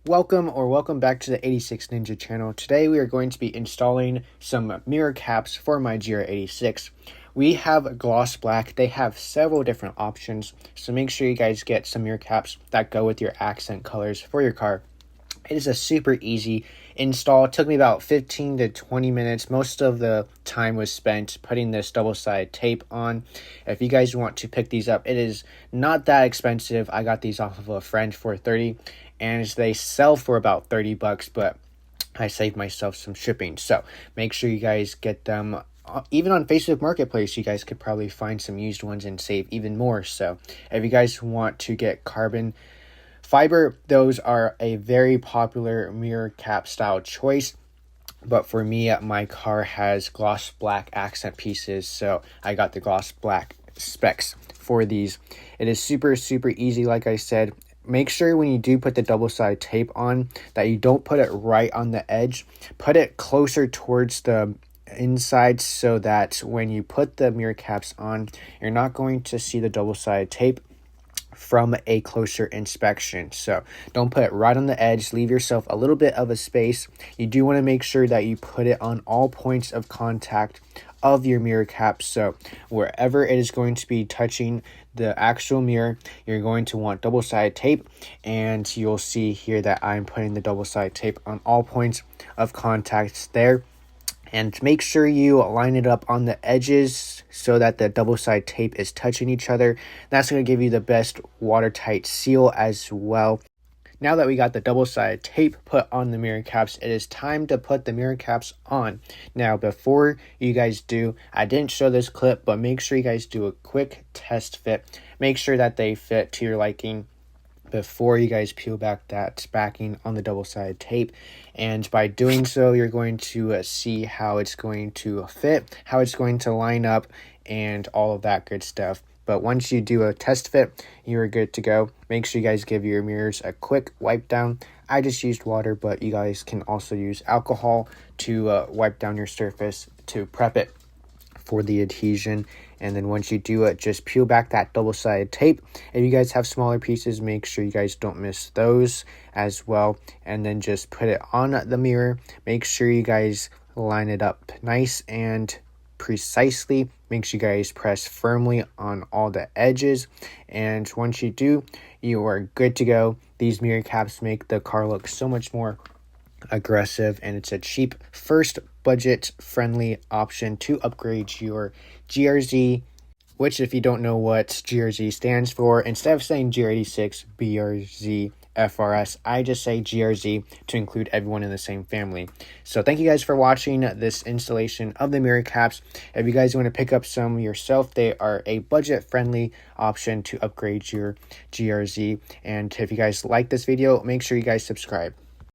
Welcome back to the 86 Ninja channel. Today we are going to be installing some mirror caps for my GR86. We have gloss black. They have several different options, so make sure you guys get some mirror caps that go with your accent colors for your car. It is a super easy install. It took me about 15 to 20 minutes. Most of the time was spent putting this double-sided tape on. If you guys want to pick these up, it is not that expensive. I got these off of a friend for 30, and they sell for about 30 bucks, but I saved myself some shipping. So make sure you guys get them. Even on Facebook Marketplace, you guys could probably find some used ones and save even more. So if you guys want to get carbon fiber, those are a very popular mirror cap style choice. But for me, my car has gloss black accent pieces, so I got the gloss black specs for these. It is super easy. Like I said, make sure when you do put the double-sided tape on that you don't put it right on the edge. Put it closer towards the inside so that when you put the mirror caps on, you're not going to see the double-sided tape from a closer inspection. So don't put it right on the edge. Leave yourself a little bit of a space. You do want to make sure that you put it on all points of contact of your mirror cap, so wherever it is going to be touching the actual mirror, you're going to want double-sided tape. And you'll see here that I'm putting the double-sided tape on all points of contact there. And make sure you line it up on the edges so that the double-sided tape is touching each other. That's going to give you the best watertight seal as well. Now that we got the double-sided tape put on the mirror caps, it is time to put the mirror caps on. Now, before you guys do, I didn't show this clip, but make sure you guys do a quick test fit. Make sure that they fit to your liking before you guys peel back that backing on the double-sided tape. And by doing so, you're going to see how it's going to fit, how it's going to line up, and all of that good stuff. But once you do a test fit, you're good to go. Make sure you guys give your mirrors a quick wipe down. I just used water, but you guys can also use alcohol to wipe down your surface to prep it for the adhesion. And then once you do it, just peel back that double-sided tape. If you guys have smaller pieces, make sure you guys don't miss those as well. And then just put it on the mirror. Make sure you guys line it up nice and precisely. Make sure you guys press firmly on all the edges. And once you do, you are good to go. These mirror caps make the car look so much more aggressive, and it's a cheap, first budget friendly option to upgrade your GRZ, which, if you don't know what GRZ stands for, instead of saying GR86, BRZ, FRS, I just say GRZ to include everyone in the same family. So thank you guys for watching this installation of the mirror caps. If you guys want to pick up some yourself, they are a budget friendly option to upgrade your GRZ. And if you guys like this video, make sure you guys subscribe.